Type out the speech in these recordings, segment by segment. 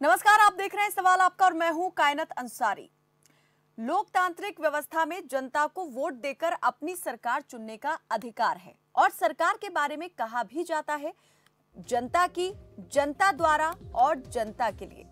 नमस्कार, आप देख रहे हैं सवाल आपका और मैं हूं कायनात अंसारी। लोकतांत्रिक व्यवस्था में जनता को वोट देकर अपनी सरकार चुनने का अधिकार है और सरकार के बारे में कहा भी जाता है जनता की, जनता द्वारा और जनता के लिए।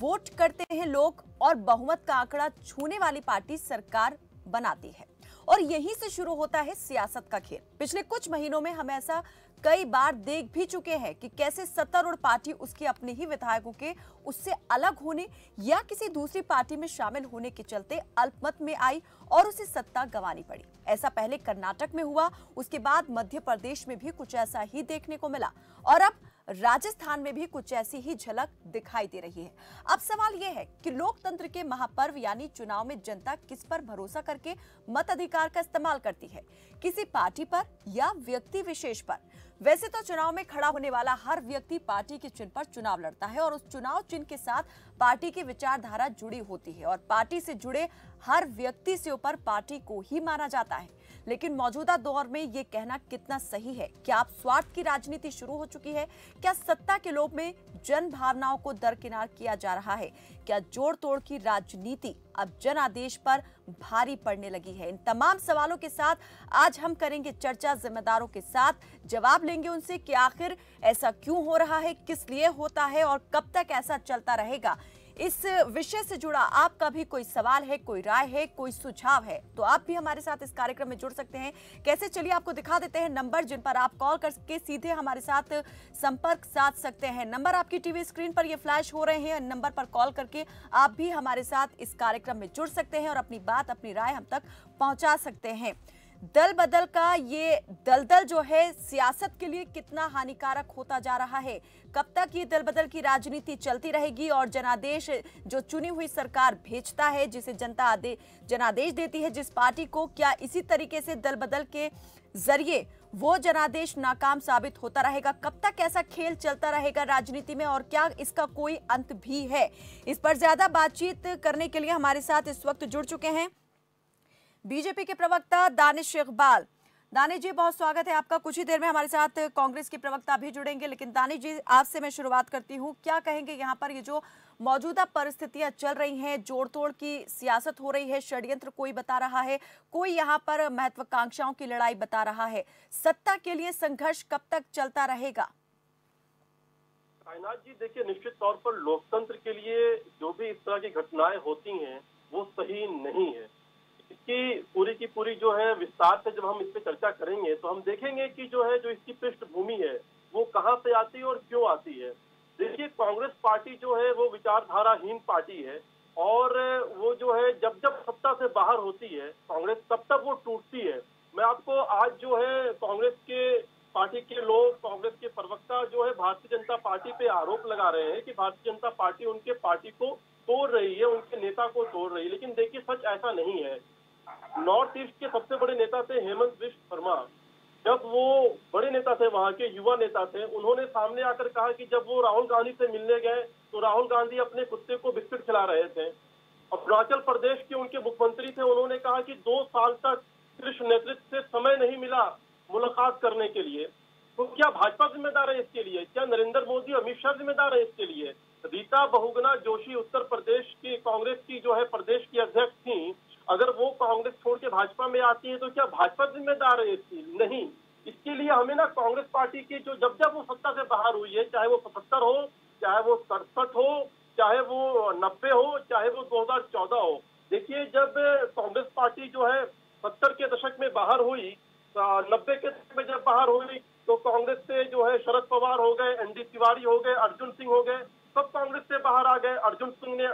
वोट करते हैं लोग और बहुमत का आंकड़ा छूने वाली पार्टी सरकार बनाती है और यहीं से शुरू होता है सियासत का खेल। पिछले कुछ महीनों में हम ऐसा कई बार देख भी चुके हैं कि कैसे सत्तारूढ़ पार्टी उसके अपने ही विधायकों के उससे अलग होने या किसी दूसरी पार्टी में शामिल होने के चलते अल्पमत में आई और उसे सत्ता गंवानी पड़ी। ऐसा पहले कर्नाटक में हुआ, उसके बाद मध्य प्रदेश में भी कुछ ऐसा ही देखने को मिला और अब राजस्थान में भी कुछ ऐसी ही झलक दिखाई दे रही है। अब सवाल यह है कि लोकतंत्र के महापर्व यानी चुनाव में जनता किस पर भरोसा करके मताधिकार का इस्तेमाल करती है, किसी पार्टी पर या व्यक्ति विशेष पर। वैसे तो चुनाव में खड़ा होने वाला हर व्यक्ति पार्टी के चिन्ह पर चुनाव लड़ता है और उस चुनाव चिन्ह के साथ पार्टी की विचारधारा जुड़ी होती है और पार्टी से जुड़े हर व्यक्ति से ऊपर पार्टी को ही माना जाता है। लेकिन मौजूदा दौर में ये कहना कितना सही है? क्या अब स्वार्थ की राजनीति शुरू हो चुकी है? क्या सत्ता के लोभ में जन भावनाओं को दरकिनार किया जा रहा है? क्या जोड़ तोड़ की राजनीति अब जनादेश पर भारी पड़ने लगी है? इन तमाम सवालों के साथ आज हम करेंगे चर्चा, जिम्मेदारों के साथ जवाब लेंगे उनसे कि आखिर ऐसा क्यों हो रहा है, किस लिए होता है और कब तक ऐसा चलता रहेगा। इस विषय से जुड़ा आपका भी कोई सवाल है, कोई राय है, कोई सुझाव है तो आप भी हमारे साथ इस कार्यक्रम में जुड़ सकते हैं। कैसे? चलिए आपको दिखा देते हैं नंबर जिन पर आप कॉल करके सीधे हमारे साथ संपर्क साध सकते हैं। नंबर आपकी टीवी स्क्रीन पर ये फ्लैश हो रहे हैं। नंबर पर कॉल करके आप भी हमारे साथ इस कार्यक्रम में जुड़ सकते हैं और अपनी बात, अपनी राय हम तक पहुंचा सकते हैं। दल बदल का ये दलदल जो है सियासत के लिए कितना हानिकारक होता जा रहा है? कब तक ये दल बदल की राजनीति चलती रहेगी और जनादेश जो चुनी हुई सरकार भेजता है, जिसे जनता जनादेश देती है जिस पार्टी को, क्या इसी तरीके से दल बदल के जरिए वो जनादेश नाकाम साबित होता रहेगा? कब तक ऐसा खेल चलता रहेगा राजनीति में और क्या इसका कोई अंत भी है? इस पर ज्यादा बातचीत करने के लिए हमारे साथ इस वक्त जुड़ चुके हैं बीजेपी के प्रवक्ता दानिश इकबाल। दानिश जी, बहुत स्वागत है आपका। कुछ ही देर में हमारे साथ कांग्रेस के प्रवक्ता भी जुड़ेंगे, लेकिन दानिश जी आपसे मैं शुरुआत करती हूं। क्या कहेंगे यहाँ पर ये जो मौजूदा परिस्थितियां चल रही हैं, जोड़ तोड़ की सियासत हो रही है, षड्यंत्र कोई बता रहा है, कोई यहाँ पर महत्वाकांक्षाओं की लड़ाई बता रहा है, सत्ता के लिए संघर्ष कब तक चलता रहेगा? कायनात जी, देखिए, निश्चित तौर पर लोकतंत्र के लिए जो भी इस तरह की घटनाएं होती हैं वो सही नहीं है। इसकी पूरी की पूरी जो है विस्तार से जब हम इस पे चर्चा करेंगे तो हम देखेंगे कि जो है जो इसकी पृष्ठभूमि है वो कहाँ से आती है और क्यों आती है। देखिए, कांग्रेस पार्टी जो है वो विचारधाराहीन पार्टी है और वो जो है जब जब सत्ता से बाहर होती है कांग्रेस तब तक वो टूटती है। मैं आपको आज जो है कांग्रेस के पार्टी के लोग, कांग्रेस के प्रवक्ता जो है भारतीय जनता पार्टी पे आरोप लगा रहे हैं कि भारतीय जनता पार्टी उनके पार्टी को तोड़ रही है, उनके नेता को तोड़ रही है। लेकिन देखिए, सच ऐसा नहीं है। नॉर्थ ईस्ट के सबसे बड़े नेता थे हेमंत बिश्व शर्मा। जब वो बड़े नेता थे, वहां के युवा नेता थे, उन्होंने सामने आकर कहा कि जब वो राहुल गांधी से मिलने गए तो राहुल गांधी अपने कुत्ते को बिस्किट खिला रहे थे। अरुणाचल प्रदेश के उनके मुख्यमंत्री थे, उन्होंने कहा कि 2 साल तक शीर्ष नेतृत्व से समय नहीं मिला मुलाकात करने के लिए। तो क्या भाजपा जिम्मेदार है इसके लिए? क्या नरेंद्र मोदी, अमित शाह जिम्मेदार है इसके लिए? रीता बहुगुणा जोशी उत्तर प्रदेश की कांग्रेस की जो है प्रदेश की अध्यक्ष थी, अगर वो कांग्रेस छोड़ के भाजपा में आती है तो क्या भाजपा जिम्मेदार है इसकी? नहीं। इसके लिए हमें ना कांग्रेस पार्टी की जो जब जब वो सत्ता से बाहर हुई है, चाहे वो 77 हो, चाहे वो 67 हो, चाहे वो 90 हो, चाहे वो 2014 हो। देखिए, जब कांग्रेस पार्टी जो है 70 के दशक में बाहर हुई, 90 के दशक में जब बाहर हुई तो कांग्रेस से जो है शरद पवार हो गए, एनडी तिवारी हो गए, अर्जुन सिंह हो गए, सब कांग्रेस से बाहर आ गए। अर्जुन सिंह ने,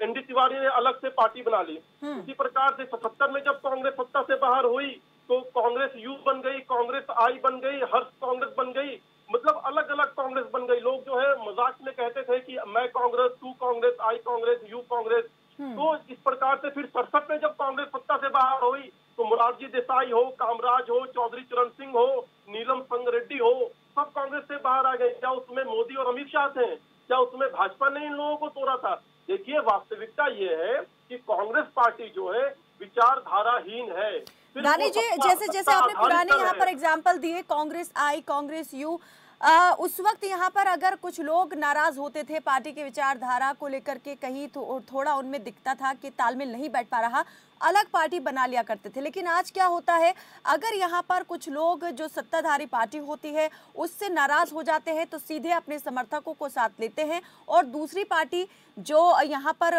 एनडी तिवारी ने अलग से पार्टी बना ली। इसी प्रकार से 77 में जब कांग्रेस सत्ता से बाहर हुई तो कांग्रेस यू बन गई, कांग्रेस आई बन गई, हर्ष कांग्रेस बन गई, मतलब अलग अलग कांग्रेस बन गई। लोग जो है मजाक में कहते थे कि मैं कांग्रेस, तू कांग्रेस, आई कांग्रेस, यू कांग्रेस। तो इस प्रकार से फिर 67 में जब कांग्रेस सत्ता से बाहर हुई तो मोरारजी देसाई हो, कामराज हो, चौधरी चरण सिंह हो, नीलम संग रेड्डी हो, सब कांग्रेस से बाहर आ गए। क्या उसमें मोदी और अमित शाह थे? क्या उसमें भाजपा ने इन लोगों को तोड़ा था? देखिए, वास्तविकता ये है कि कांग्रेस पार्टी जो है विचारधाराहीन है। दानिश जी, जैसे जैसे आपने पुराने यहाँ पर एग्जाम्पल दिए, कांग्रेस आई, कांग्रेस यू, उस वक्त यहाँ पर अगर कुछ लोग नाराज होते थे पार्टी की विचारधारा को लेकर के, कहीं थोड़ा उनमें दिखता था कि तालमेल नहीं बैठ पा रहा, अलग पार्टी बना लिया करते थे। लेकिन आज क्या होता है, अगर यहाँ पर कुछ लोग जो सत्ताधारी पार्टी होती है उससे नाराज हो जाते हैं तो सीधे अपने समर्थकों को साथ लेते हैं, और दूसरी पार्टी जो यहाँ पर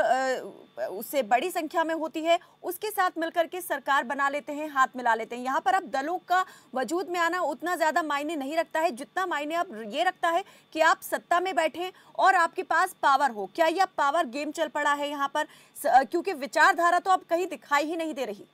उससे बड़ी संख्या में होती है उसके साथ मिलकर के सरकार बना लेते हैं, हाथ मिला लेते हैं। यहाँ पर अब दलों का वजूद में आना उतना ज्यादा मायने नहीं रखता है जितना मायने अब ये रखता है कि आप सत्ता में बैठे और आपके पास पावर हो। क्या यह पावर गेम चल पड़ा है यहाँ पर, क्योंकि विचारधारा तो अब कहीं दिखाई ही नहीं दे रही।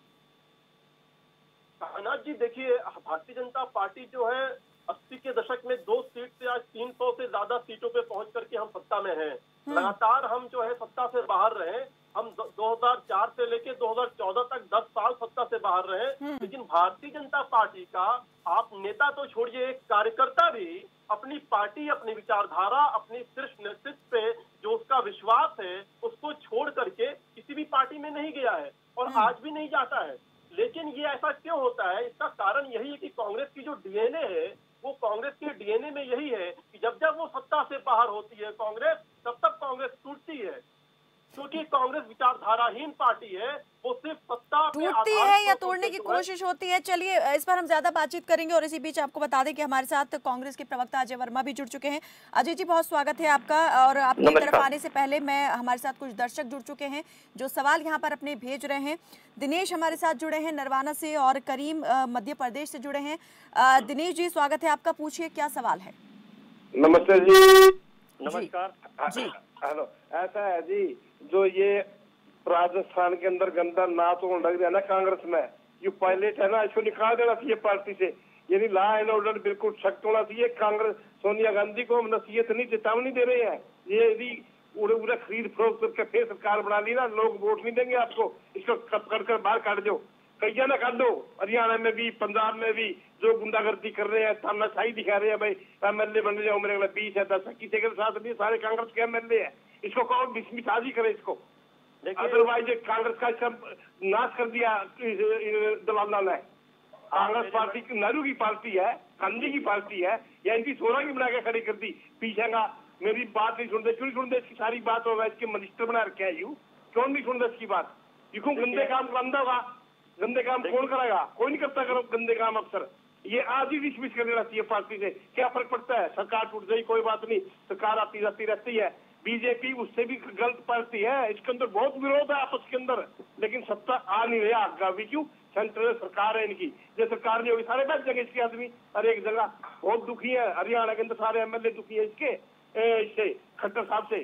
अनाज जी देखिए, भारतीय जनता पार्टी जो है 80 के दशक में 2 सीट से आज 300 से ज्यादा सीटों पे पहुंच करके हम सत्ता में हैं। लगातार हम जो है सत्ता से बाहर रहे। हम 2004 से लेके 2014 तक 10 साल सत्ता से बाहर रहे। लेकिन भारतीय जनता पार्टी का आप नेता तो छोड़िए, एक कार्यकर्ता भी अपनी पार्टी, अपनी विचारधारा, अपनी शीर्ष नेतृत्व पे जो उसका विश्वास है उसको छोड़ करके किसी भी पार्टी में नहीं गया है और आज भी नहीं जाता है। लेकिन ये ऐसा क्यों होता है? इसका कारण यही है कि कांग्रेस की जो डीएनए है, वो कांग्रेस के डीएनए में यही है कि जब जब वो सत्ता से बाहर होती है कांग्रेस, तब तब कांग्रेस टूटती है, क्योंकि कांग्रेस विचारधाराहीन पार्टी है। वो सिर्फ सत्ता टूटती है या तोड़ने की कोशिश होती है। चलिए, इस पर हम ज्यादा बातचीत करेंगे, और इसी बीच आपको बता दें कि हमारे साथ कांग्रेस के प्रवक्ता अजय वर्मा भी जुड़ चुके हैं। अजय जी, बहुत स्वागत है आपका। और आपकी तरफ आने से पहले मैं, हमारे साथ कुछ दर्शक जुड़ चुके हैं जो सवाल यहाँ पर अपने भेज रहे हैं। दिनेश हमारे साथ जुड़े हैं नरवाना से, और करीम मध्य प्रदेश से जुड़े हैं। दिनेश जी, स्वागत है आपका, पूछिए क्या सवाल है। नमस्ते जी। नमस्कार जी। हेलो, ऐसा है जी, जो ये राजस्थान के अंदर गंदा नाच होने लग गया ना कांग्रेस में, ये पायलट है ना, इसको निकाल देना चाहिए पार्टी से। यानी लॉ एंड ऑर्डर बिल्कुल सख्त होना चाहिए। कांग्रेस सोनिया गांधी को हम नसीहत नहीं, चेतावनी दे रहे हैं। ये यदि पूरे खरीद फरोख्त करके फिर सरकार बना ली ना, लोग वोट नहीं देंगे आपको। इसको कर बाहर काट दो, कैया ना काट दो। हरियाणा में भी, पंजाब में भी जो गुंडागर्दी कर रहे हैं, तानाशाही दिखा रहे हैं, भाई एमएलए बन जाओ, मेरे 20 है 10 है, किसी के साथ भी सारे कांग्रेस के एमएलए है। इसको कौन मिसाजी करे इसको? अदरवाइज कांग्रेस का सब नाश कर दिया दलाला ने। कांग्रेस पार्टी नेहरू की पार्टी है, गांधी की पार्टी है, या इनकी सोना की बना के खड़ी कर दी। पीछे का मेरी बात नहीं सुनते, क्यों नहीं सुनते? इसकी सारी बात होगा, इसके मिनिस्टर बना रखे है यू, क्यों नहीं सुनते इसकी बात? क्यों गंदे काम बंदा होगा? गंदे काम कौन करेगा? कोई नहीं करता करो गंदे काम अक्सर। ये आज ही डिसमिस कर देना चाहिए पार्टी से। क्या फर्क पड़ता है? सरकार टूट जाए कोई बात नहीं, सरकार आती जाती रहती है। बीजेपी उससे भी गलत पार्टी है, इसके अंदर बहुत विरोध है आपस के अंदर, लेकिन सत्ता आ नहीं रहा आगे भी। क्यों? सेंट्रल सरकार है इनकी, जो सरकार नहीं होगी सारे बैठ जाएंगे इसके आदमी हर एक जगह। बहुत दुखी है हरियाणा के अंदर सारे एमएलए दुखी है इससे खट्टर साहब से।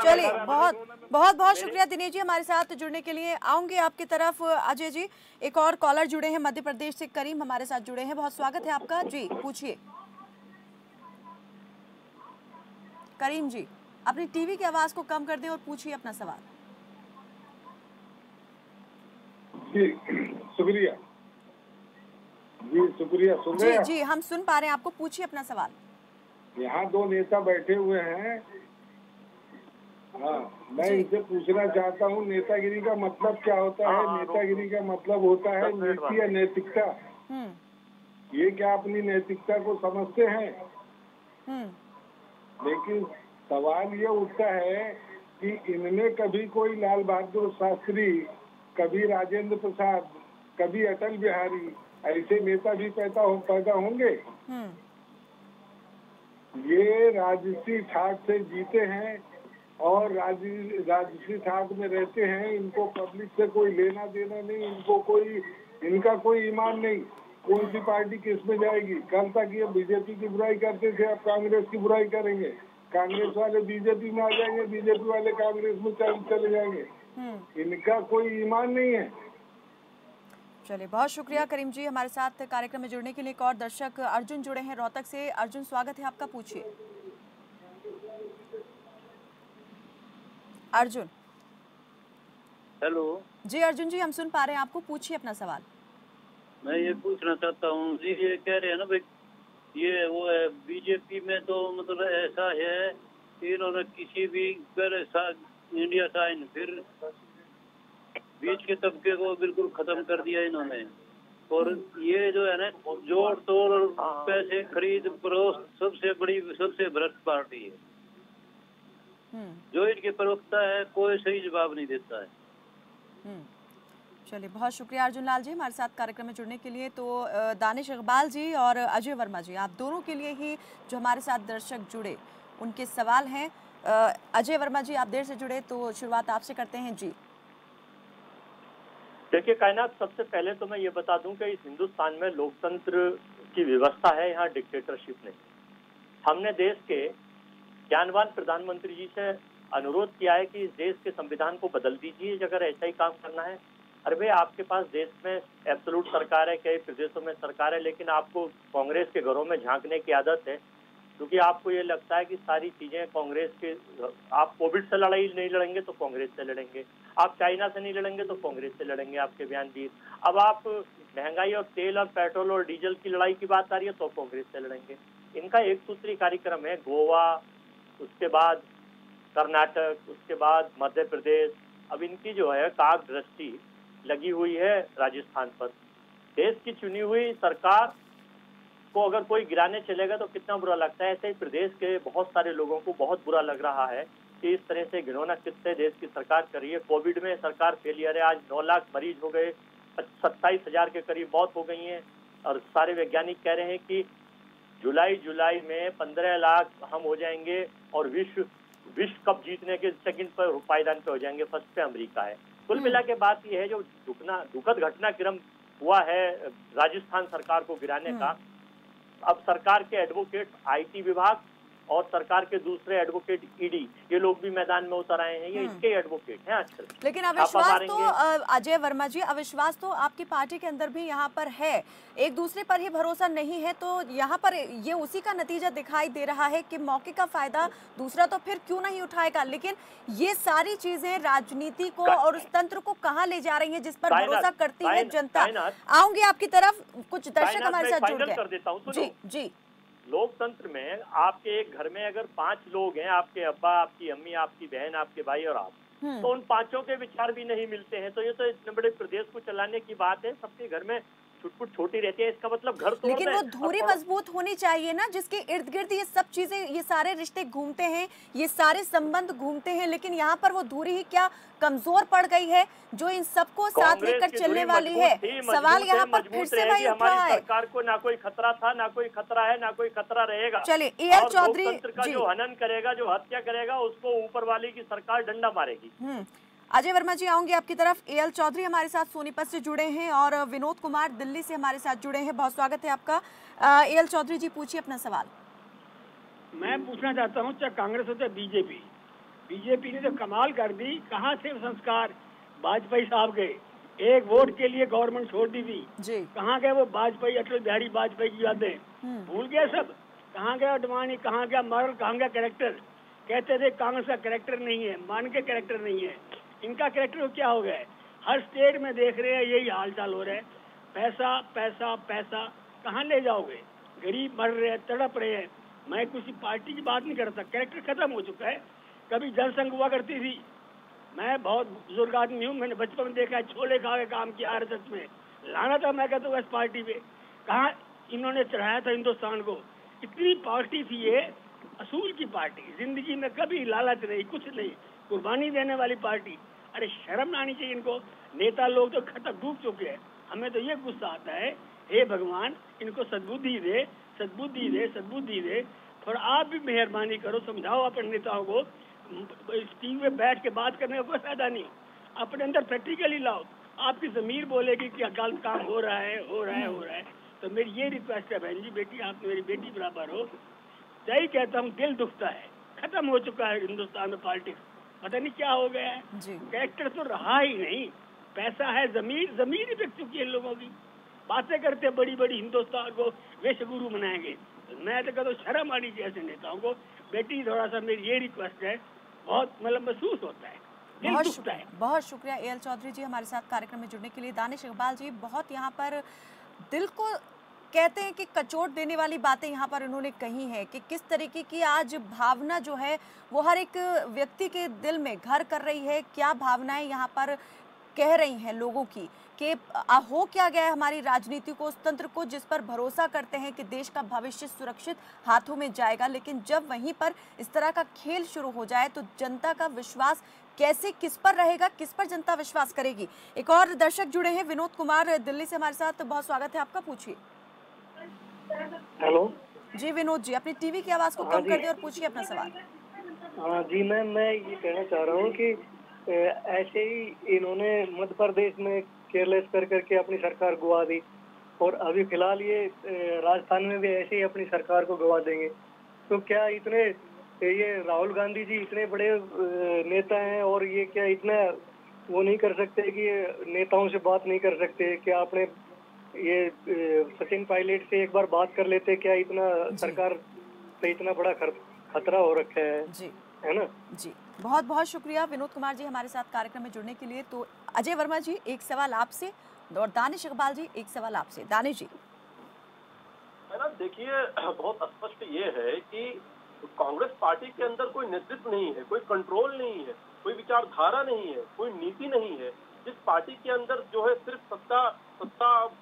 चलिए, बहुत बहुत शुक्रिया दिनेश जी हमारे साथ जुड़ने के लिए। आऊंगे आपकी तरफ अजय जी। एक और कॉलर जुड़े हैं मध्य प्रदेश से, करीम हमारे साथ जुड़े हैं, बहुत स्वागत है आपका जी, पूछिए। करीम जी, अपनी टीवी की आवाज को कम कर दें और पूछिए अपना सवाल। जी शुक्रिया जी, शुक्रिया। सुन रहे हैं? जी, हम सुन पा रहे हैं आपको, पूछिए अपना सवाल। यहाँ 2 नेता बैठे हुए हैं। हाँ, मैं इनसे पूछना चाहता हूँ, नेतागिरी का मतलब क्या होता है? नेतागिरी का मतलब होता है नीति या नैतिकता। ये क्या अपनी नैतिकता को समझते हैं? लेकिन सवाल ये उठता है कि इनमें कभी कोई लाल बहादुर शास्त्री, कभी राजेंद्र प्रसाद, कभी अटल बिहारी, ऐसे नेता भी पैदा होंगे? ये राजसी ठाट से जीते हैं और राजसी ठाट में रहते हैं। इनको पब्लिक से कोई लेना देना नहीं, इनका कोई ईमान नहीं। कौन सी पार्टी किस में जाएगी? कल तक ये बीजेपी की बुराई करते थे, अब कांग्रेस की बुराई करेंगे। कांग्रेस वाले बीजेपी में आ जाएंगे, बीजेपी वाले कांग्रेस में चले जाएंगे। इनका कोई ईमान नहीं है। चलिए, बहुत शुक्रिया करीम जी हमारे साथ कार्यक्रम में जुड़ने के लिए। एक और दर्शक अर्जुन जुड़े हैं रोहतक से। अर्जुन, स्वागत है आपका, पूछिए। अर्जुन। हेलो जी अर्जुन जी, हम सुन पा रहे हैं आपको, पूछिए अपना सवाल। मैं ये पूछना चाहता हूँ जी, ये कह रहे हैं ना भाई, ये वो है बीजेपी में तो मतलब ऐसा है कि इन्होंने किसी भी इंडिया साइन, फिर बीच के तबके को बिल्कुल खत्म कर दिया इन्होंने। और ये जो है ना जोड़ तोड़ और पैसे खरीद फरोख्त सबसे भ्रष्ट पार्टी है। जो इनके प्रवक्ता है कोई सही जवाब नहीं देता है। चलिए, बहुत शुक्रिया अर्जुन लाल जी हमारे साथ कार्यक्रम में जुड़ने के लिए। तो दानिश इकबाल जी और अजय वर्मा जी, आप दोनों के लिए ही जो हमारे साथ दर्शक जुड़े उनके सवाल हैं। अजय वर्मा जी, आप देर से जुड़े तो शुरुआत आपसे करते हैं जी। देखिए कायनात, सबसे पहले तो मैं ये बता दूं कि इस हिंदुस्तान में लोकतंत्र की व्यवस्था है, यहाँ डिक्टेटरशिप नहीं। हमने देश के ज्ञानवान प्रधानमंत्री जी से अनुरोध किया है कि इस देश के संविधान को बदल दीजिए अगर ऐसा ही काम करना है। अरे भाई, आपके पास देश में एब्सोल्यूट सरकार है, कई प्रदेशों में सरकार है, लेकिन आपको कांग्रेस के घरों में झांकने की आदत है, क्योंकि आपको ये लगता है कि सारी चीजें कांग्रेस के। आप कोविड से लड़ाई नहीं लड़ेंगे तो कांग्रेस से लड़ेंगे, आप चाइना से नहीं लड़ेंगे तो कांग्रेस से लड़ेंगे, आपके बयान दी। अब आप महंगाई और तेल और पेट्रोल और डीजल की लड़ाई की बात आ रही है तो कांग्रेस से लड़ेंगे। इनका एक सूत्री कार्यक्रम है, गोवा, उसके बाद कर्नाटक, उसके बाद मध्य प्रदेश। अब इनकी जो है काग दृष्टि लगी हुई है राजस्थान पर। देश की चुनी हुई सरकार को अगर कोई गिराने चलेगा तो कितना बुरा लगता है। ऐसे ही प्रदेश के बहुत सारे लोगों को बहुत बुरा लग रहा है कि इस तरह से घिनौना किस्से देश की सरकार कर रही है। कोविड में सरकार फेलियर है, आज 9 लाख मरीज हो गए, 27,000 के करीब मौत हो गई है, और सारे वैज्ञानिक कह रहे हैं कि जुलाई में 15 लाख हम हो जाएंगे और विश्व कप जीतने के सेकंड पर पायदान पे हो जाएंगे, फर्स्ट पे अमेरिका है। कुल मिला के बात यह है, जो दुखद घटनाक्रम हुआ है राजस्थान सरकार को गिराने का, अब सरकार के एडवोकेट आईटी विभाग और सरकार के दूसरे एडवोकेट ईडी, ये लोग भी मैदान में उतर आए हैं, ये इसके एडवोकेट हैं आजकल। लेकिन अविश्वास तो अजय वर्मा जी, अविश्वास तो आपकी पार्टी के अंदर भी यहाँ पर है, एक दूसरे पर ही भरोसा नहीं है, तो यहाँ पर ये उसी का नतीजा दिखाई दे रहा है कि मौके का फायदा दूसरा तो फिर क्यों नहीं उठाएगा। लेकिन ये सारी चीजें राजनीति को और उस तंत्र को कहाँ ले जा रही है जिस पर भरोसा करती है जनता। आऊंगी आपकी तरफ, कुछ दर्शक हमारे साथ जुड़ गए। जी जी। लोकतंत्र में आपके एक घर में अगर 5 लोग हैं, आपके अब्बा, आपकी अम्मी, आपकी बहन, आपके भाई और आप, तो उन 5 के विचार भी नहीं मिलते हैं, तो ये तो इतने बड़े प्रदेश को चलाने की बात है। सबके घर में छुटपुट छोटी रहती है, इसका मतलब घर तोड़ लेकिन वो धुरी मजबूत होनी चाहिए ना, जिसके इर्द गिर्द ये सब चीजें, ये सारे रिश्ते घूमते हैं, ये सारे संबंध घूमते हैं। लेकिन यहाँ पर वो धुरी ही क्या कमजोर पड़ गई है जो इन सबको साथ लेकर चलने वाली है। सवाल यहाँ पर फिर से वही उठ रहा है, सरकार को ना कोई खतरा था, ना कोई खतरा है, ना कोई खतरा रहेगा। चलिए, एएल चौधरी का जो हनन करेगा, जो हत्या करेगा, उसको ऊपर वाली की सरकार डंडा मारेगी। अजय वर्मा जी, आऊंगी आपकी तरफ। एएल चौधरी हमारे साथ सोनीपत से जुड़े हैं और विनोद कुमार दिल्ली से हमारे साथ जुड़े हैं। बहुत स्वागत है आपका। एएल चौधरी जी, पूछिए अपना सवाल। मैं पूछना चाहता हूँ, चाहे कांग्रेस हो चाहे बीजेपी ने तो कमाल कर दी। कहाँ थे संस्कार वाजपेयी साहब के? एक वोट के लिए गवर्नमेंट छोड़ दी थी जी। कहाँ गए वो वाजपेयी, अटल बिहारी वाजपेयी की यादें? भूल गए सब। कहाँ गया अडवाणी, कहाँ गया मॉरल, कहाँ गया कैरेक्टर? कहते थे कांग्रेस का कैरेक्टर नहीं है, मान के कैरेक्टर नहीं है। इनका कैरेक्टर क्या हो गया है? हर स्टेट में देख रहे हैं यही हाल चाल हो रहा है। पैसा पैसा पैसा कहाँ ले जाओगे? गरीब मर रहे हैं, तड़प रहे हैं। मैं किसी पार्टी की बात नहीं करता, कैरेक्टर खत्म हो चुका है। कभी जनसंघ हुआ करती थी, मैं बहुत बुजुर्ग आदमी हूँ, मैंने बचपन में देखा है, छोले खा के काम किया आरएसएस में, लाना था मैं कहता हूँ इस पार्टी पे। कहाँ इन्होंने चढ़ाया था हिंदुस्तान को? इतनी पार्टी थी ये, असूल की पार्टी, जिंदगी में कभी लालच नहीं, कुछ नहीं, कुर्बानी देने वाली पार्टी। अरे शर्म आनी चाहिए इनको। नेता लोग तो खत्म डूब चुके हैं। हमें तो ये गुस्सा आता है, हे भगवान इनको सद्बुद्धि दे, सद्बुद्धि दे, सद्बुद्धि दे। थोड़ा आप भी मेहरबानी करो, समझाओ अपने नेताओं को। टीवी में बैठ के बात करने का कोई फायदा नहीं, अपने अंदर प्रैक्टिकली लाओ। आपकी जमीर बोलेगी कि गलत काम हो रहा है, हो रहा है, हो रहा है। तो मेरी ये रिक्वेस्ट है बहन जी, बेटी आप मेरी बेटी बराबर हो, सही कहता हूँ, दिल दुखता है। खत्म हो चुका है हिंदुस्तान में पॉलिटिक्स, पता नहीं क्या हो गया है। कैरेक्टर तो रहा ही नहीं, पैसा है, जमीर ही बिक चुकी है इन लोगों की। बातें करते बड़ी बड़ी हिंदुस्तान को वेश गुरु बनाएंगे। मैं तो कहता हूँ शर्म आनी चाहिए ऐसे नेताओं को। बेटी थोड़ा सा मेरी ये रिक्वेस्ट है, बहुत मतलब महसूस होता है, बहुत शुक्रिया एएल चौधरी जी हमारे साथ कार्यक्रम में जुड़ने के लिए। दानिश इकबाल जी, बहुत यहाँ पर दिल को कहते हैं कि कचोट देने वाली बातें यहाँ पर उन्होंने कही है कि किस तरीके की आज भावना जो है वो हर एक व्यक्ति के दिल में घर कर रही है। क्या भावनाएं यहाँ पर कह रही हैं लोगों की कि हो क्या गया है हमारी राजनीति को, उस तंत्र को जिस पर भरोसा करते हैं कि देश का भविष्य सुरक्षित हाथों में जाएगा, लेकिन जब वहीं पर इस तरह का खेल शुरू हो जाए तो जनता का विश्वास कैसे, किस पर रहेगा, किस पर जनता विश्वास करेगी। एक और दर्शक जुड़े हैं, विनोद कुमार दिल्ली से हमारे साथ, बहुत स्वागत है आपका, पूछिए। हेलो जी विनोद जी, अपनी टीवी की आवाज को कम कर दिए और पूछिए अपना सवाल। हाँ जी मैम, मैं ये कहना चाह रहा हूँ कि ऐसे ही इन्होंने मध्य प्रदेश में केयरलेस कर करके अपनी सरकार गवा दी, और अभी फिलहाल ये राजस्थान में भी ऐसे ही अपनी सरकार को गवा देंगे। तो क्या इतने ये राहुल गांधी जी इतने बड़े नेता हैं, और ये क्या इतना वो नहीं कर सकते कि नेताओं से बात नहीं कर सकते? क्या आपने ये सचिन पायलट से एक बार बात कर लेते? क्या इतना सरकार पे इतना बड़ा खतरा हो रखा है जी, है ना? जी बहुत बहुत शुक्रिया विनोद कुमार जी हमारे साथ कार्यक्रम में जुड़ने के लिए। तो अजय वर्मा जी एक सवाल आपसे और दानिश इकबाल जी एक सवाल आपसे। दानिश जी, मैडम देखिए, बहुत स्पष्ट ये है कि कांग्रेस पार्टी के अंदर कोई नेतृत्व नहीं है, कोई कंट्रोल नहीं है, कोई विचारधारा नहीं है, कोई नीति नहीं है। जिस पार्टी के अंदर जो है सिर्फ सत्ता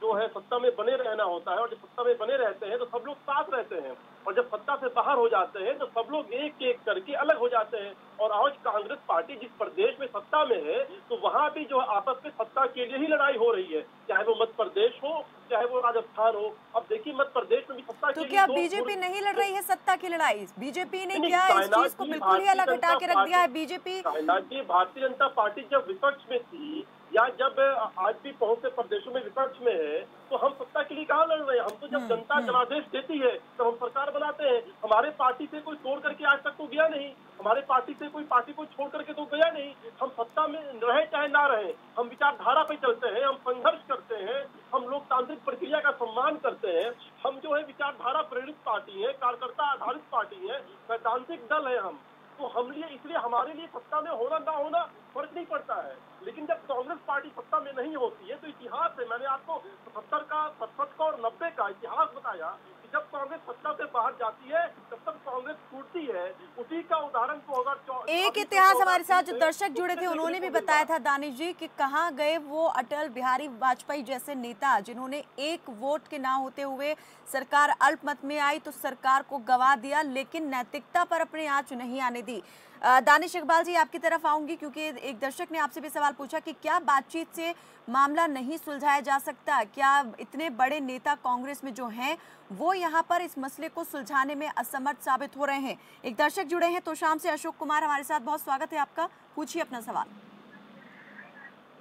जो है सत्ता में बने रहना होता है, और जब सत्ता में बने रहते हैं तो सब लोग साथ रहते हैं, और जब सत्ता से बाहर हो जाते हैं तो सब लोग एक एक करके अलग हो जाते हैं। और आज कांग्रेस पार्टी जिस प्रदेश में सत्ता में है तो वहां भी जो आपस में सत्ता के लिए ही लड़ाई हो रही है, चाहे वो मध्य प्रदेश हो चाहे वो राजस्थान हो। अब देखिए मध्य प्रदेश में भी सत्ता तो के क्या लिए बीजेपी नहीं लड़ रही है सत्ता की लड़ाई? बीजेपी ने नहीं, क्या इस कायनात चीज को की बिल्कुल ही अलग हटा के रख दिया है? बीजेपी भारतीय जनता पार्टी जब विपक्ष में थी, या जब आज भी बहुत से प्रदेशों में विपक्ष में है, तो हम सत्ता के लिए कहाँ लड़ रहे हैं? हम तो जब जनता जनादेश देती है तब हम सरकार बनाते हैं। हमारे पार्टी से कोई तोड़ करके आज तक तो गया नहीं, हमारे पार्टी से कोई पार्टी को छोड़ करके तो गया नहीं। हम सत्ता में रहे चाहे ना रहे, हम विचारधारा पे चलते हैं, हम संघर्ष करते हैं, हम लोकतांत्रिक प्रक्रिया का सम्मान करते हैं। हम जो है विचारधारा प्रेरित पार्टी है, कार्यकर्ता आधारित पार्टी है, सैद्धांतिक दल है हम। तो हम लिए इसलिए हमारे लिए सत्ता में होना ना होना फर्क नहीं पड़ता है। लेकिन जब कांग्रेस पार्टी सत्ता में नहीं होती है तो इतिहास है, मैंने आपको 77 का 67 का और 90 का इतिहास बताया कि जब कांग्रेस सत्ता से बाहर जाती है तब तक कांग्रेस टूटती है। उसी का उदाहरण को अगर एक इतिहास हमारे साथ जो दर्शक जुड़े थे उन्होंने भी बताया था दानिश जी कि कहाँ गए वो अटल बिहारी वाजपेयी जैसे नेता जिन्होंने एक वोट के ना होते हुए सरकार अल्पमत में आई तो सरकार को गवा दिया, लेकिन नैतिकता पर अपने आंच नहीं आने दी। दानिश इकबाल जी आपकी तरफ आऊंगी क्योंकि एक दर्शक ने आपसे भी सवाल पूछा कि क्या बातचीत से मामला नहीं सुलझाया जा सकता? क्या इतने बड़े नेता कांग्रेस में जो हैं वो यहाँ पर इस मसले को सुलझाने में असमर्थ साबित हो रहे हैं? एक दर्शक जुड़े हैं तो शाम से अशोक कुमार हमारे साथ, बहुत स्वागत है आपका, पूछिए अपना सवाल।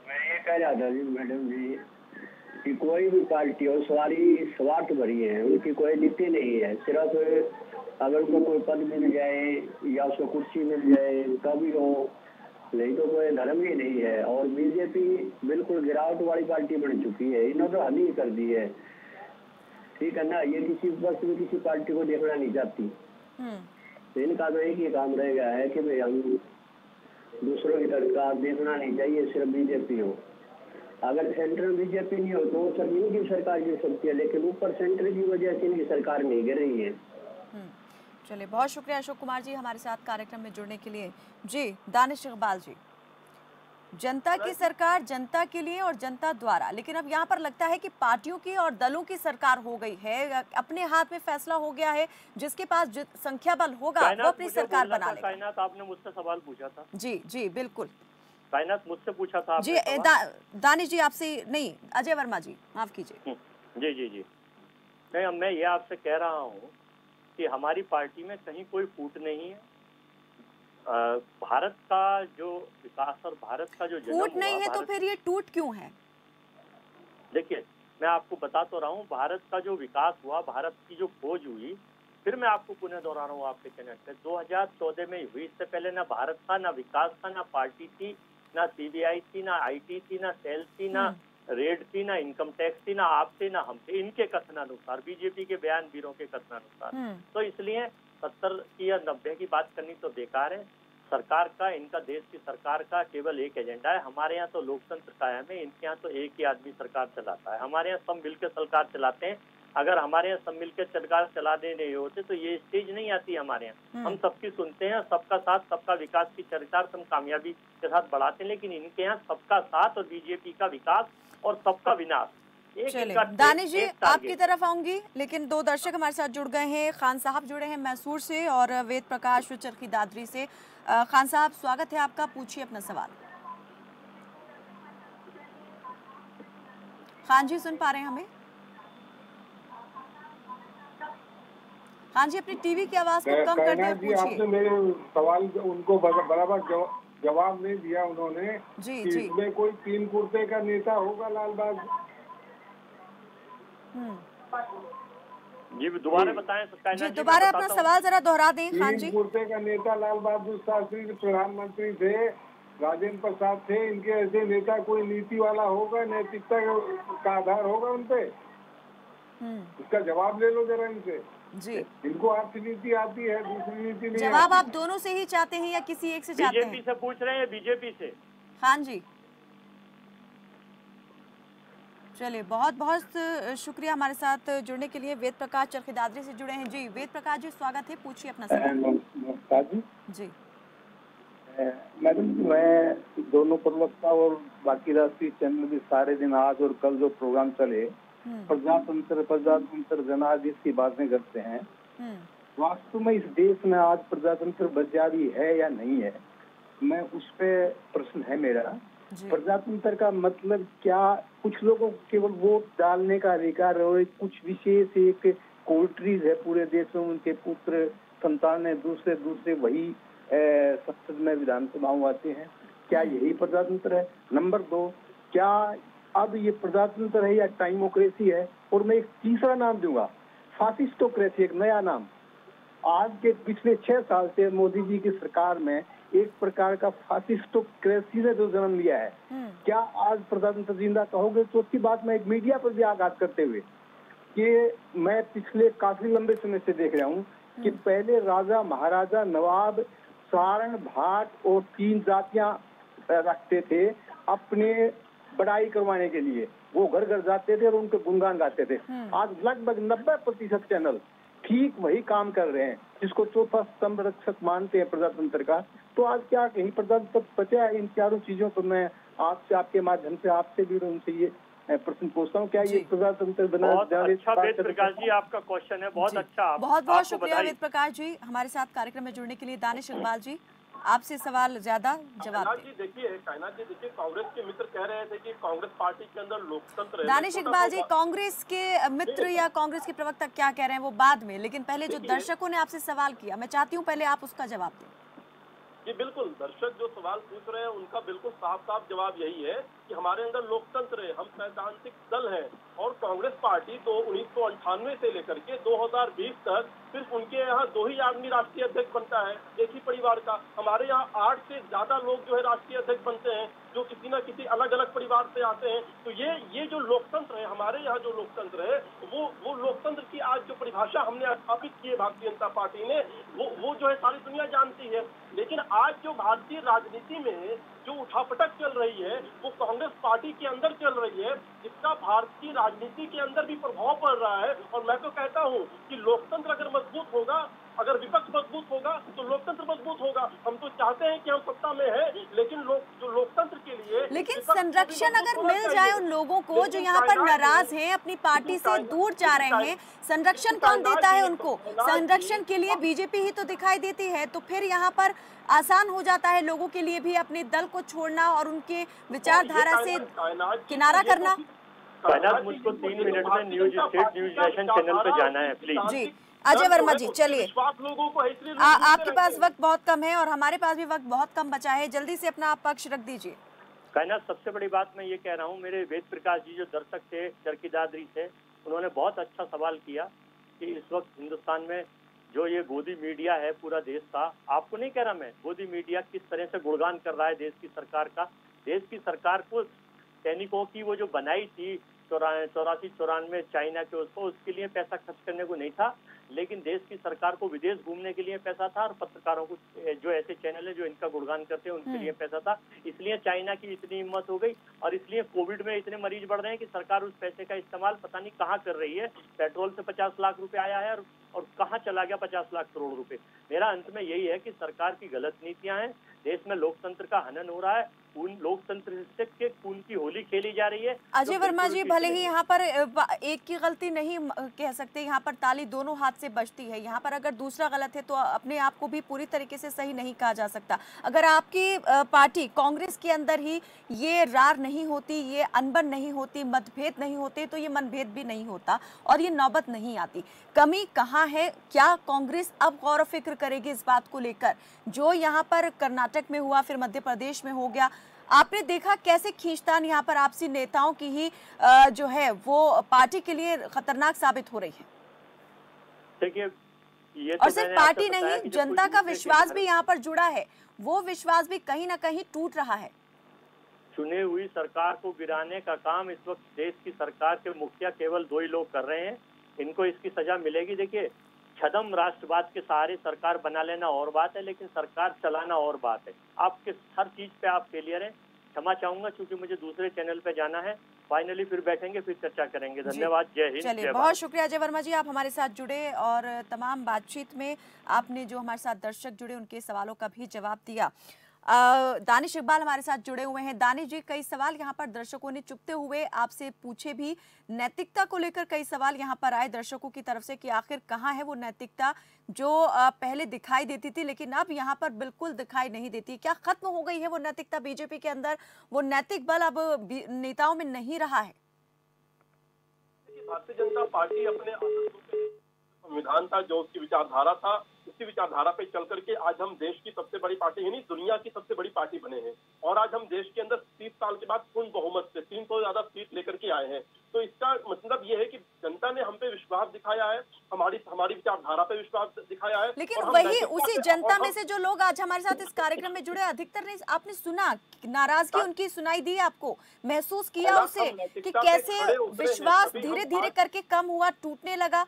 मैं ये कह रहा था जी मैडम जी कि कोई भी पार्टी हो सारी स्वार्थ भरी है, उनकी कोई नीति नहीं है। सिर्फ अगर उनको कोई पद मिल जाए या उसको कुर्सी मिल जाए तभी हो, नहीं तो कोई धर्म ही नहीं है। और बीजेपी बिल्कुल गिरावट वाली पार्टी बन चुकी है, इन्होंने तो हद ही कर दी है, ठीक है ना? ये किसी वक्त में किसी पार्टी को देखना नहीं चाहती। इनका तो एक ही काम रह गया है कि भाई हम दूसरों की सरकार देखना नहीं चाहिए, सिर्फ बीजेपी हो। अगर सेंटर में बीजेपी नहीं हो तो सब इनकी सरकार गिर सकती है, लेकिन ऊपर सेंटर की वजह से इनकी सरकार नहीं गिर रही है। चलिए, बहुत शुक्रिया अशोक कुमार जी हमारे साथ कार्यक्रम में जुड़ने के लिए। जी दानिश इकबाल जी, जनता की सरकार जनता के लिए और जनता द्वारा, लेकिन अब यहाँ पर लगता है कि पार्टियों की और दलों की सरकार हो गई है, अपने हाथ में फैसला हो गया है, जिसके पास संख्या बल होगा वो अपनी सरकार बना लेगा। कायनात, आपने मुझसे सवाल पूछा था। जी जी बिल्कुल, कायनात मुझसे पूछा था जी। दानिश जी आपसे नहीं, अजय वर्मा जी माफ कीजिए। जी जी जी, नहीं, मैं ये आपसे कह रहा हूँ कि हमारी पार्टी में कहीं कोई फूट नहीं है। भारत का जो विकास और भारत का जो फूट नहीं है तो फिर ये टूट क्यों है? देखिए, मैं आपको बता तो रहा हूँ, भारत का जो विकास हुआ, भारत की जो खोज हुई, फिर मैं आपको पुनः दोहरा रहा हूँ आपके कहने से, 2014 में हुई। इससे पहले ना भारत था, ना विकास था, ना पार्टी थी, ना सीबीआई थी, ना आईटी थी, ना सेल थी, ना रेड थी, ना इनकम टैक्स थी, ना आपसे ना हमसे, इनके कथनानुसार, बीजेपी के बयान वीरों के कथनानुसार। तो इसलिए 70 की या 90 की बात करनी तो बेकार है। सरकार का, इनका देश की सरकार का केवल एक एजेंडा है। हमारे यहाँ तो लोकतंत्र कायम है, इनके यहाँ तो एक ही आदमी सरकार चलाता है। हमारे यहाँ सब मिलकर सरकार चलाते हैं, अगर हमारे यहाँ सब मिलकर सरकार चला दे रहे होते तो ये स्टेज नहीं आती हमारे यहाँ। हम सबकी सुनते हैं, सबका साथ सबका विकास की चरितार्थ हम कामयाबी के साथ बढ़ाते हैं, लेकिन इनके यहाँ सबका साथ और बीजेपी का विकास और सबका विनाश। चलिए दानिश जी आपकी तरफ आऊंगी, लेकिन दो दर्शक हमारे साथ जुड़ गए हैं। खान साहब जुड़े हैं मैसूर से और वेद प्रकाश चरखी दादरी से। खान साहब स्वागत है आपका, पूछिए अपना सवाल। खान जी सुन पा रहे हैं हमें? खान जी अपनी टीवी की आवाज को कम कर दें, पूछिए। आपने मेरे सवाल उनको बराबर जवाब नहीं दिया उन्होंने जी कि जी इसमें कोई 3 कुर्ते का नेता होगा लालबाग? जी दोबारा बताएं जी, दोबारा अपना सवाल जरा दोहरा दें खान जी। 3 कुर्ते का नेता लाल बहादुर शास्त्री प्रधानमंत्री थे, राजेंद्र प्रसाद थे, इनके ऐसे नेता कोई नीति वाला होगा, नैतिकता का आधार होगा उनपे? इसका जवाब ले लो जरा इनसे जी। इनको अर्थनीति आती है, दूसरी नीति नहीं। जवाब आप दोनों से ही चाहते हैं या किसी एक से चाहते हैं? बीजेपी से पूछ रहे हैं, बीजेपी से। हाँ जी चलिए, बहुत बहुत शुक्रिया हमारे साथ जुड़ने के लिए। वेद प्रकाश चरखी दादरी से जुड़े हैं। जी वेद प्रकाश जी स्वागत है, पूछिए अपना सवाल। नमस्कार जी। जी मैडम जी, मैं दोनों प्रवक्ता और बाकी राष्ट्रीय चैनल भी सारे दिन आज और कल जो प्रोग्राम चले प्रजातंत्र जनादेश की बातें करते हैं। वास्तव में इस देश में आज प्रजातंत्र बचावी है या नहीं है, मैं उस पे प्रश्न है मेरा। प्रजातंत्र का मतलब क्या? कुछ लोगों को केवल वोट डालने का अधिकार है और कुछ विशेष एक कोल्ट्रीज है पूरे देश में, उनके पुत्र संतान है, दूसरे वही संसद में विधानसभा में आते हैं। क्या यही प्रजातंत्र है? नंबर 2, क्या अब ये प्रजातंत्र है या टाइमोक्रेसी है? और मैं एक तीसरा नाम दूंगा, फासिस्टोक्रेसी, एक नया नाम। आज के पिछले 6 साल से मोदी जी की सरकार में एक प्रकार का फासिस्टोक्रेसी ने जो जन्म लिया है, क्या आज प्रजातंत्र जिंदा कहोगे? चौथी बात, मैं एक मीडिया पर भी आघात करते हुए कि मैं पिछले काफी लंबे समय से देख रहा हूँ कि पहले राजा महाराजा नवाब सारण भाट और 3 जातियां रखते थे अपने बड़ाई करवाने के लिए। वो घर घर जाते थे और उनके गुणगान गाते थे। आज लगभग 90% चैनल ठीक वही काम कर रहे हैं, जिसको चौथा स्तंभ रक्षक मानते हैं प्रजातंत्र का। तो आज क्या कहीं प्रजातंत्र बचा है? इन चारों चीजों को मैं आपसे, आपके माध्यम से आपसे भी उनसे ये प्रश्न पूछता हूँ, क्या ये प्रजातंत्र बना? बहुत अच्छा वेद प्रकाश जी आपका क्वेश्चन है, बहुत अच्छा। बहुत बहुत शुक्रिया वेद प्रकाश जी हमारे साथ कार्यक्रम में जुड़ने के लिए। दानिश इकबाल जी आपसे सवाल ज्यादा जवाब जी देखिए, कायनात जी देखिए, कांग्रेस के मित्र कह रहे थे कि कांग्रेस पार्टी के अंदर लोकतंत्र है। दानिश इकबाल जी, कांग्रेस के मित्र या कांग्रेस के प्रवक्ता क्या कह रहे हैं वो बाद में, लेकिन पहले जो दर्शकों ने आपसे सवाल किया, मैं चाहती हूँ पहले आप उसका जवाब दें। जी बिल्कुल, दर्शक जो सवाल पूछ रहे हैं उनका बिल्कुल साफ साफ जवाब यही है कि हमारे अंदर लोकतंत्र है, हम सैद्धांतिक दल हैं। और कांग्रेस पार्टी तो 1998 से लेकर के 2020 तक सिर्फ उनके यहाँ 2 ही आदमी राष्ट्रीय अध्यक्ष बनता है, एक ही परिवार का। हमारे यहाँ 8 से ज्यादा लोग जो है राष्ट्रीय अध्यक्ष बनते हैं, जो किसी न किसी अलग अलग परिवार से आते हैं। तो ये जो लोकतंत्र है, हमारे यहाँ जो लोकतंत्र है, वो लोकतंत्र की आज जो परिभाषा हमने स्थापित की है भारतीय जनता पार्टी ने, वो जो है सारी दुनिया जानती है। लेकिन आज जो भारतीय राजनीति में जो उठापटक चल रही है, वो कांग्रेस पार्टी के अंदर चल रही है, जिसका भारतीय राजनीति के अंदर भी प्रभाव पड़ रहा है। और मैं तो कहता हूँ कि लोकतंत्र अगर मजबूत होगा, अगर विपक्ष मजबूत होगा तो लोकतंत्र मजबूत होगा। हम तो चाहते हैं कि हम सत्ता में है, लेकिन जो लोकतंत्र के लिए लेकिन संरक्षण अगर मिल जाए उन लोगों को जो यहाँ पर नाराज हैं, अपनी पार्टी से दूर जा रहे हैं, संरक्षण कौन देता है उनको? संरक्षण के लिए बीजेपी ही तो दिखाई देती है। तो फिर यहाँ पर आसान हो जाता है लोगों के लिए भी अपने दल को छोड़ना और उनके विचारधारा से किनारा करना। मुझको 3 मिनट में news state news nation channel पे जाना है प्लीज। जी अजय वर्मा जी, चलिए आपके पास वक्त बहुत कम है और हमारे पास भी वक्त बहुत कम बचा है, जल्दी से अपना पक्ष रख दीजिए। कहना सबसे बड़ी बात मैं ये कह रहा हूँ, मेरे वेद प्रकाश जी जो दर्शक थे चरखी दादरी से, उन्होंने बहुत अच्छा सवाल किया कि इस वक्त हिंदुस्तान में जो ये गोदी मीडिया है पूरा देश का, आपको नहीं कह रहा मैं, गोदी मीडिया किस तरह से गुणगान कर रहा है देश की सरकार का। देश की सरकार को सैनिकों की वो जो बनाई थी 84-94 चाइना के, उसके लिए पैसा खर्च करने को नहीं था। लेकिन देश की सरकार को विदेश घूमने के लिए पैसा था और पत्रकारों को, जो ऐसे चैनल है जो इनका गुणगान करते हैं, उनके लिए पैसा था। इसलिए चाइना की इतनी हिम्मत हो गई और इसलिए कोविड में इतने मरीज बढ़ रहे हैं कि सरकार उस पैसे का इस्तेमाल पता नहीं कहाँ कर रही है। पेट्रोल से 50 लाख रुपए आया है और कहाँ चला गया 50 लाख करोड़ रुपए। मेरा अंत में यही है कि सरकार की गलत नीतियां हैं, देश में लोकतंत्र का हनन हो रहा है, उन लोकतंत्र के खून की होली खेली जा रही है। अजय वर्मा जी, भले ही यहाँ पर एक की गलती नहीं कह सकते, यहाँ पर ताली दोनों हाथ से बजती है। यहाँ पर अगर दूसरा गलत है तो अपने आप को भी पूरी तरीके से सही नहीं कहा जा सकता। अगर आपकी पार्टी कांग्रेस के अंदर ही ये रार नहीं होती, ये अनबन नहीं होती, मतभेद नहीं होते, तो ये मनभेद भी नहीं होता और ये नौबत नहीं आती। कमी कहाँ है? क्या कांग्रेस अब गौर फिक्र करेगी इस बात को लेकर? जो यहाँ पर कर्नाटक में हुआ, फिर मध्य प्रदेश में हो गया, आपने देखा कैसे खींचतान यहाँ पर आपसी नेताओं की ही जो है वो पार्टी के लिए खतरनाक साबित हो रही है। देखिए, ये और सिर्फ पार्टी नहीं, जनता का विश्वास भी यहाँ पर जुड़ा है, वो विश्वास भी कहीं ना कहीं टूट रहा है। चुने हुई सरकार को गिराने का काम इस वक्त देश की सरकार के मुखिया केवल 2 ही लोग कर रहे हैं। इनको इसकी सजा मिलेगी। देखिए, छदम राष्ट्रवाद के सहारे सरकार बना लेना और बात है, लेकिन सरकार चलाना और बात है। आपके हर चीज पे आप फेलियर हैं। क्षमा चाहूंगा क्योंकि मुझे दूसरे चैनल पे जाना है। फाइनली फिर बैठेंगे, फिर चर्चा करेंगे। धन्यवाद। जय हिंद। चलिए, बहुत शुक्रिया अजय वर्मा जी, आप हमारे साथ जुड़े और तमाम बातचीत में आपने जो हमारे साथ दर्शक जुड़े उनके सवालों का भी जवाब दिया। दानिश इकबाल हमारे साथ जुड़े हुए हैं। दानिश जी, कई सवाल यहाँ पर दर्शकों ने चुपते हुए आपसे पूछे भी। नैतिकता को लेकर कई सवाल यहाँ पर आए दर्शकों की तरफ से कि आखिर कहाँ है वो नैतिकता जो पहले दिखाई देती थी लेकिन अब यहाँ पर बिल्कुल दिखाई नहीं देती। क्या खत्म हो गई है वो नैतिकता बीजेपी के अंदर? वो नैतिक बल अब नेताओं में नहीं रहा है? भारतीय जनता पार्टी अपने संविधान था, जो उसकी विचारधारा था, उसी विचारधारा पे चल करके आज हम देश की सबसे बड़ी पार्टी, यानी दुनिया की सबसे बड़ी पार्टी बने हैं। और आज हम देश के अंदर 30 साल के बाद पूर्ण बहुमत से 300 ज्यादा सीट लेकर के आए हैं। तो इसका मतलब ये है कि जनता ने हम पे विश्वास दिखाया है, हमारी विचारधारा पे विश्वास दिखाया है। लेकिन वही उसी जनता में से जो लोग आज हमारे साथ इस कार्यक्रम में जुड़े, अधिकतर ने आपने सुना नाराजगी उनकी सुनाई दी, आपको महसूस किया उसे कि कैसे विश्वास धीरे धीरे करके कम हुआ, टूटने लगा?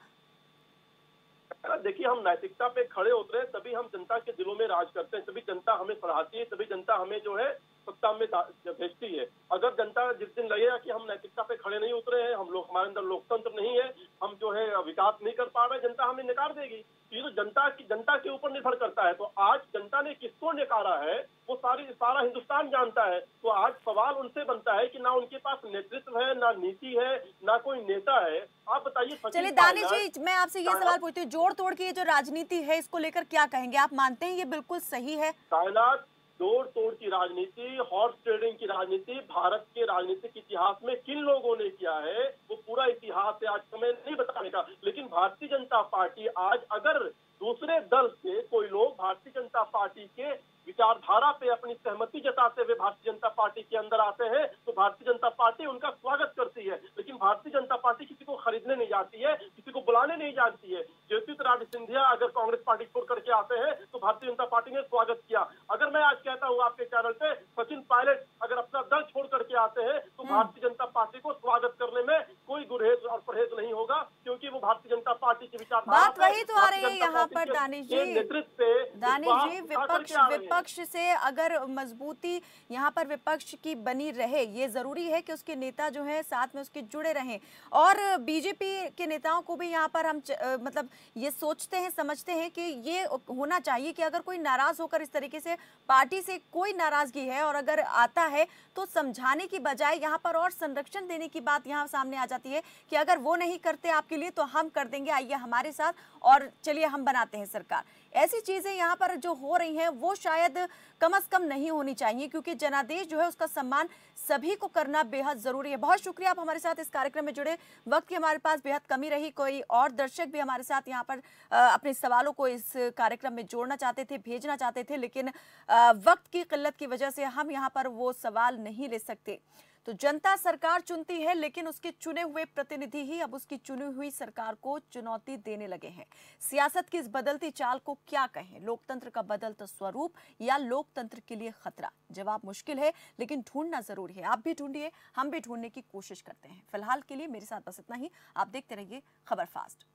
देखिए, हम नैतिकता पे खड़े उतरे तभी हम जनता के दिलों में राज करते हैं, तभी जनता हमें सराहती है, तभी जनता हमें जो है सत्ता में भेजती है। अगर जनता जिस दिन लगेगा कि हम नैतिकता पे खड़े नहीं उतरे हैं, हम लोग, हमारे अंदर लोकतंत्र नहीं है, हम जो है विकास नहीं कर पा रहे, जनता हमें नकार देगी। ये तो जनता के ऊपर निर्भर करता है। तो आज जनता ने किसको नकारा है वो सारा हिंदुस्तान जानता है। तो आज सवाल उनसे बनता है कि ना उनके पास नेतृत्व है, ना नीति है, ना कोई नेता है। आप बताइए। चलिए दानिश जी, मैं आपसे ये सवाल पूछती हूँ, जोड़ तोड़ की ये जो राजनीति है इसको लेकर क्या कहेंगे? आप मानते हैं ये बिल्कुल सही है? कायनात जोड़ तोड़ की राजनीति, हॉर्स ट्रेडिंग की राजनीति भारत के राजनीतिक इतिहास में किन लोगों ने किया है वो पूरा इतिहास है, आज समय नहीं बताने का। लेकिन भारतीय जनता पार्टी आज, अगर दूसरे दल से कोई लोग भारतीय जनता पार्टी के विचारधारा पे अपनी सहमति जताते हुए भारतीय जनता पार्टी के अंदर आते हैं तो भारतीय जनता पार्टी उनका स्वागत करती है। लेकिन भारतीय जनता पार्टी किसी को खरीदने नहीं जाती है, किसी को बुलाने नहीं जानती है। ज्योतिरादित्य सिंधिया अगर कांग्रेस पार्टी छोड़ करके आते हैं तो भारतीय जनता पार्टी ने स्वागत किया। अगर मैं आज कहता हूँ आपके चैनल पे, सचिन पायलट अगर अपना दल छोड़ करके आते हैं तो भारतीय जनता पार्टी को स्वागत करने में कोई गुरेज और परहेज नहीं होगा, क्योंकि वो भारतीय जनता पार्टी की विचारधारा। बात वही तो आ रही है यहाँ पर दानिश जी। विपक्ष से अगर मजबूती यहाँ पर विपक्ष की बनी रहे, ये जरूरी है कि उसके नेता जो है साथ में उसके जुड़े रहें। और बीजेपी के नेताओं को भी यहाँ पर हम मतलब ये सोचते हैं, समझते हैं कि ये होना चाहिए कि अगर कोई नाराज होकर इस तरीके से पार्टी से कोई नाराजगी है और अगर आता है तो समझाने की बजाय यहाँ पर और संरक्षण देने की बात यहाँ सामने आ जाती है कि अगर वो नहीं करते आपके लिए तो हम कर देंगे, आइए हमारे साथ और चलिए हम बनाते हैं सरकार। ऐसी चीजें यहाँ पर जो हो रही हैं वो शायद कम से कम नहीं होनी चाहिए, क्योंकि जनादेश जो है उसका सम्मान सभी को करना बेहद जरूरी है। बहुत शुक्रिया आप हमारे साथ इस कार्यक्रम में जुड़े। वक्त की हमारे पास बेहद कमी रही, कोई और दर्शक भी हमारे साथ यहाँ पर अपने सवालों को इस कार्यक्रम में जोड़ना चाहते थे, भेजना चाहते थे, लेकिन वक्त की किल्लत की वजह से हम यहाँ पर वो सवाल नहीं ले सकते। तो जनता सरकार चुनती है, लेकिन उसके चुने हुए प्रतिनिधि ही अब उसकी चुनी हुई सरकार को चुनौती देने लगे हैं। सियासत की इस बदलती चाल को क्या कहें? लोकतंत्र का बदलता स्वरूप या लोकतंत्र के लिए खतरा? जवाब मुश्किल है, लेकिन ढूंढना जरूरी है। आप भी ढूंढिए, हम भी ढूंढने की कोशिश करते हैं। फिलहाल के लिए मेरे साथ बस इतना ही। आप देखते रहिए खबर फास्ट।